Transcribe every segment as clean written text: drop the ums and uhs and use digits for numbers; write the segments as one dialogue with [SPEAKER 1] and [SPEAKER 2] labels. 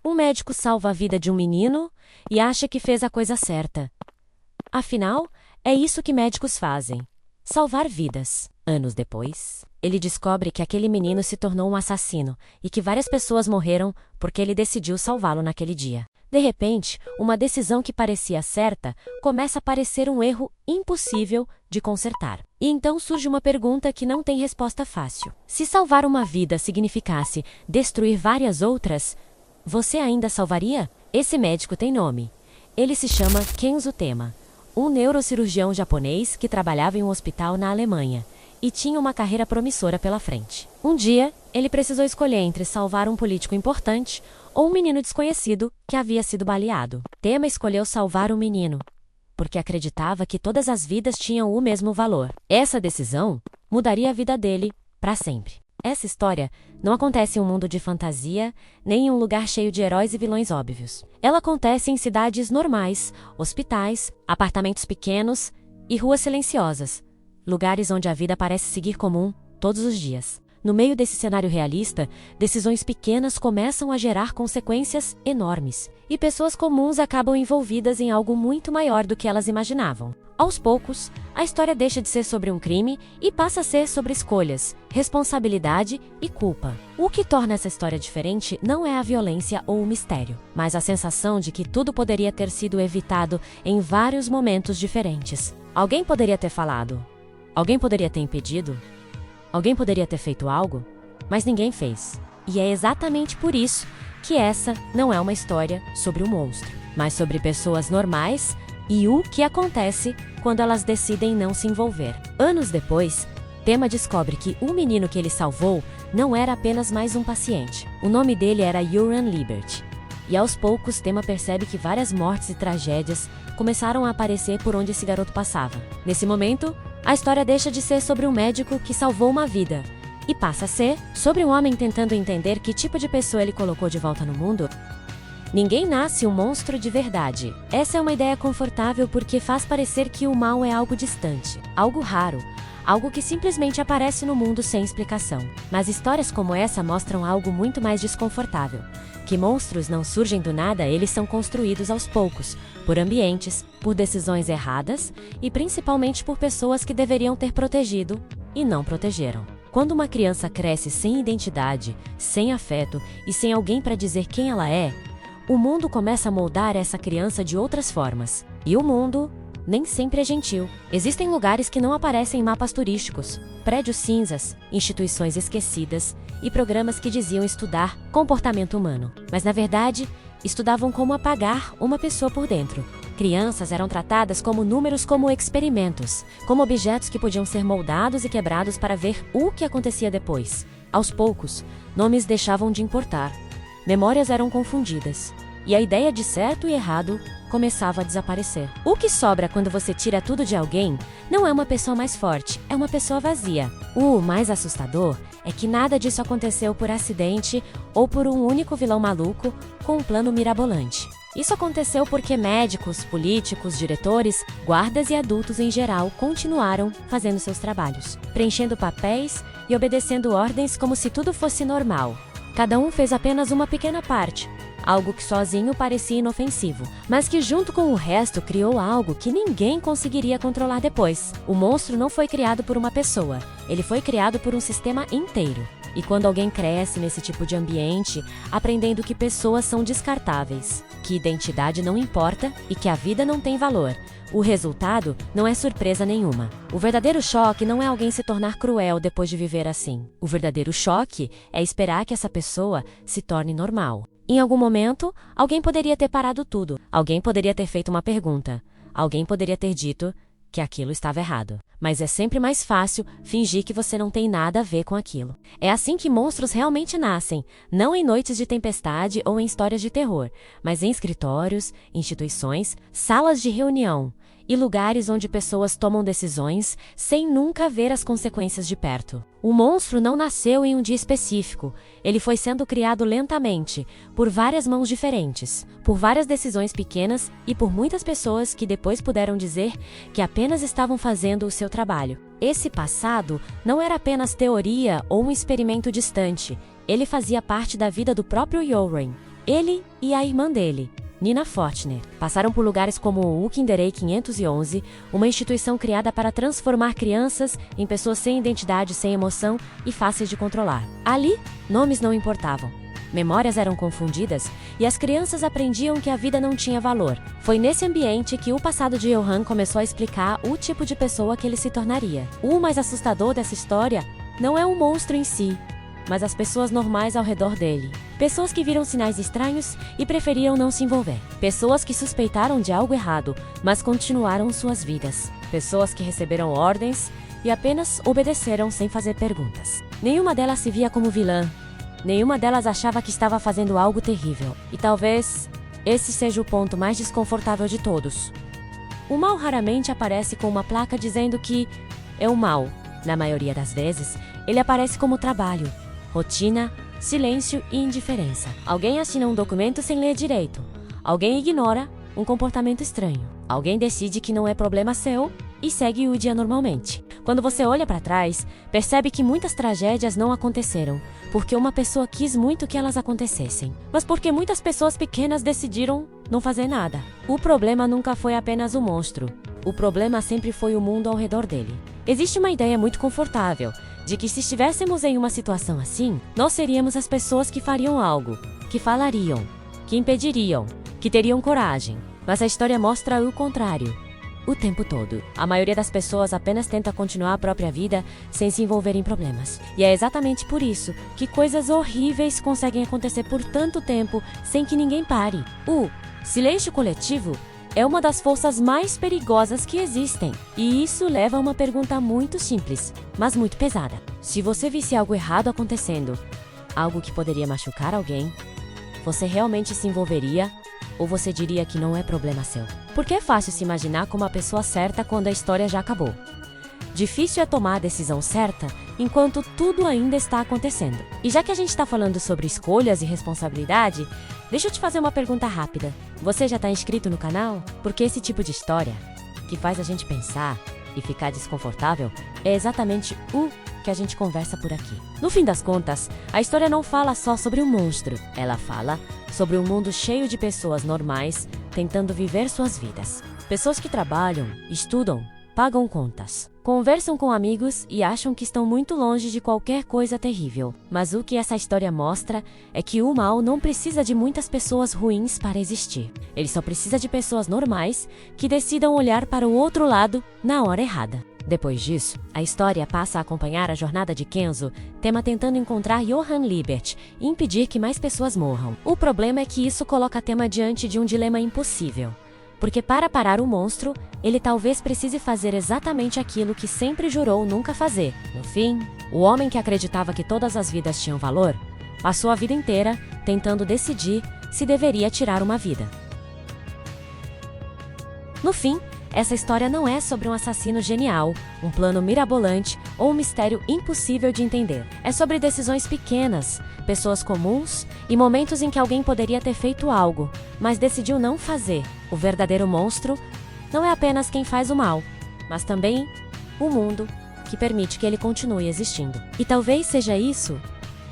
[SPEAKER 1] Um médico salva a vida de um menino e acha que fez a coisa certa. Afinal, é isso que médicos fazem: salvar vidas. Anos depois, ele descobre que aquele menino se tornou um assassino e que várias pessoas morreram porque ele decidiu salvá-lo naquele dia. De repente, uma decisão que parecia certa começa a parecer um erro impossível de consertar. E então surge uma pergunta que não tem resposta fácil. Se salvar uma vida significasse destruir várias outras, você ainda salvaria? Esse médico tem nome. Ele se chama Kenzo Tema, um neurocirurgião japonês que trabalhava em um hospital na Alemanha e tinha uma carreira promissora pela frente. Um dia, ele precisou escolher entre salvar um político importante ou um menino desconhecido que havia sido baleado. Tema escolheu salvar o menino, porque acreditava que todas as vidas tinham o mesmo valor. Essa decisão mudaria a vida dele para sempre. Essa história não acontece em um mundo de fantasia, nem em um lugar cheio de heróis e vilões óbvios. Ela acontece em cidades normais, hospitais, apartamentos pequenos e ruas silenciosas, lugares onde a vida parece seguir comum todos os dias. No meio desse cenário realista, decisões pequenas começam a gerar consequências enormes, e pessoas comuns acabam envolvidas em algo muito maior do que elas imaginavam. Aos poucos, a história deixa de ser sobre um crime e passa a ser sobre escolhas, responsabilidade e culpa. O que torna essa história diferente não é a violência ou o mistério, mas a sensação de que tudo poderia ter sido evitado em vários momentos diferentes. Alguém poderia ter falado. Alguém poderia ter impedido. Alguém poderia ter feito algo, mas ninguém fez. E é exatamente por isso que essa não é uma história sobre um monstro, mas sobre pessoas normais e o que acontece quando elas decidem não se envolver. Anos depois, Tema descobre que o menino que ele salvou não era apenas mais um paciente. O nome dele era Joran Liebert. E aos poucos, Tema percebe que várias mortes e tragédias começaram a aparecer por onde esse garoto passava. Nesse momento, a história deixa de ser sobre um médico que salvou uma vida e passa a ser sobre um homem tentando entender que tipo de pessoa ele colocou de volta no mundo. Ninguém nasce um monstro de verdade. Essa é uma ideia confortável porque faz parecer que o mal é algo distante, algo raro, algo que simplesmente aparece no mundo sem explicação. Mas histórias como essa mostram algo muito mais desconfortável. Que monstros não surgem do nada, eles são construídos aos poucos, por ambientes, por decisões erradas e principalmente por pessoas que deveriam ter protegido e não protegeram. Quando uma criança cresce sem identidade, sem afeto e sem alguém para dizer quem ela é, o mundo começa a moldar essa criança de outras formas. E o mundo nem sempre é gentil. Existem lugares que não aparecem em mapas turísticos, prédios cinzas, instituições esquecidas e programas que diziam estudar comportamento humano, mas na verdade estudavam como apagar uma pessoa por dentro. Crianças eram tratadas como números, como experimentos, como objetos que podiam ser moldados e quebrados para ver o que acontecia depois. Aos poucos, nomes deixavam de importar, memórias eram confundidas, e a ideia de certo e errado começava a desaparecer. O que sobra quando você tira tudo de alguém não é uma pessoa mais forte, é uma pessoa vazia. O mais assustador é que nada disso aconteceu por acidente ou por um único vilão maluco com um plano mirabolante. Isso aconteceu porque médicos, políticos, diretores, guardas e adultos em geral continuaram fazendo seus trabalhos, preenchendo papéis e obedecendo ordens como se tudo fosse normal. Cada um fez apenas uma pequena parte, algo que sozinho parecia inofensivo, mas que junto com o resto criou algo que ninguém conseguiria controlar depois. O monstro não foi criado por uma pessoa, ele foi criado por um sistema inteiro. E quando alguém cresce nesse tipo de ambiente, aprendendo que pessoas são descartáveis, que identidade não importa e que a vida não tem valor, o resultado não é surpresa nenhuma. O verdadeiro choque não é alguém se tornar cruel depois de viver assim. O verdadeiro choque é esperar que essa pessoa se torne normal. Em algum momento, alguém poderia ter parado tudo. Alguém poderia ter feito uma pergunta. Alguém poderia ter dito que aquilo estava errado. Mas é sempre mais fácil fingir que você não tem nada a ver com aquilo. É assim que monstros realmente nascem, não em noites de tempestade ou em histórias de terror, mas em escritórios, instituições, salas de reunião e lugares onde pessoas tomam decisões sem nunca ver as consequências de perto. O monstro não nasceu em um dia específico, ele foi sendo criado lentamente, por várias mãos diferentes, por várias decisões pequenas e por muitas pessoas que depois puderam dizer que apenas estavam fazendo o seu trabalho. Esse passado não era apenas teoria ou um experimento distante, ele fazia parte da vida do próprio Joran. Ele e a irmã dele, Nina Fortner, passaram por lugares como o Ukinderei 511, uma instituição criada para transformar crianças em pessoas sem identidade, sem emoção e fáceis de controlar. Ali, nomes não importavam. Memórias eram confundidas e as crianças aprendiam que a vida não tinha valor. Foi nesse ambiente que o passado de Johan começou a explicar o tipo de pessoa que ele se tornaria. O mais assustador dessa história não é o monstro em si, mas as pessoas normais ao redor dele. Pessoas que viram sinais estranhos e preferiram não se envolver. Pessoas que suspeitaram de algo errado, mas continuaram suas vidas. Pessoas que receberam ordens e apenas obedeceram sem fazer perguntas. Nenhuma delas se via como vilã. Nenhuma delas achava que estava fazendo algo terrível. E talvez esse seja o ponto mais desconfortável de todos. O mal raramente aparece com uma placa dizendo que é o mal. Na maioria das vezes, ele aparece como trabalho, rotina, silêncio e indiferença. Alguém assina um documento sem ler direito. Alguém ignora um comportamento estranho. Alguém decide que não é problema seu e segue o dia normalmente. Quando você olha para trás, percebe que muitas tragédias não aconteceram porque uma pessoa quis muito que elas acontecessem, mas porque muitas pessoas pequenas decidiram não fazer nada. O problema nunca foi apenas o monstro. O problema sempre foi o mundo ao redor dele. Existe uma ideia muito confortável de que se estivéssemos em uma situação assim, nós seríamos as pessoas que fariam algo, que falariam, que impediriam, que teriam coragem. Mas a história mostra o contrário. O tempo todo. A maioria das pessoas apenas tenta continuar a própria vida sem se envolver em problemas. E é exatamente por isso que coisas horríveis conseguem acontecer por tanto tempo sem que ninguém pare. O silêncio coletivo é uma das forças mais perigosas que existem. E isso leva a uma pergunta muito simples, mas muito pesada. Se você visse algo errado acontecendo, algo que poderia machucar alguém, você realmente se envolveria? Ou você diria que não é problema seu? Porque é fácil se imaginar como a pessoa certa quando a história já acabou. Difícil é tomar a decisão certa enquanto tudo ainda está acontecendo. E já que a gente está falando sobre escolhas e responsabilidade, deixa eu te fazer uma pergunta rápida. Você já está inscrito no canal? Porque esse tipo de história, que faz a gente pensar e ficar desconfortável, é exatamente o que a gente conversa por aqui. No fim das contas, a história não fala só sobre um monstro. Ela fala sobre um mundo cheio de pessoas normais tentando viver suas vidas. Pessoas que trabalham, estudam, pagam contas, conversam com amigos e acham que estão muito longe de qualquer coisa terrível. Mas o que essa história mostra é que o mal não precisa de muitas pessoas ruins para existir. Ele só precisa de pessoas normais que decidam olhar para o outro lado na hora errada. Depois disso, a história passa a acompanhar a jornada de Kenzo, Tema tentando encontrar Johan Liebert e impedir que mais pessoas morram. O problema é que isso coloca Tema diante de um dilema impossível. Porque para parar o monstro, ele talvez precise fazer exatamente aquilo que sempre jurou nunca fazer. No fim, o homem que acreditava que todas as vidas tinham valor, passou a vida inteira tentando decidir se deveria tirar uma vida. No fim, essa história não é sobre um assassino genial, um plano mirabolante ou um mistério impossível de entender. É sobre decisões pequenas, pessoas comuns e momentos em que alguém poderia ter feito algo, mas decidiu não fazer. O verdadeiro monstro não é apenas quem faz o mal, mas também o mundo que permite que ele continue existindo. E talvez seja isso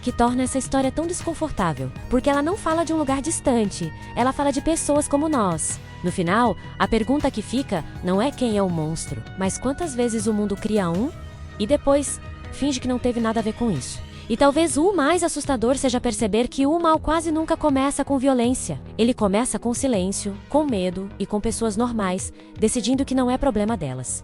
[SPEAKER 1] que torna essa história tão desconfortável, porque ela não fala de um lugar distante, ela fala de pessoas como nós. No final, a pergunta que fica não é quem é o monstro, mas quantas vezes o mundo cria um e depois finge que não teve nada a ver com isso. E talvez o mais assustador seja perceber que o mal quase nunca começa com violência. Ele começa com silêncio, com medo e com pessoas normais, decidindo que não é problema delas.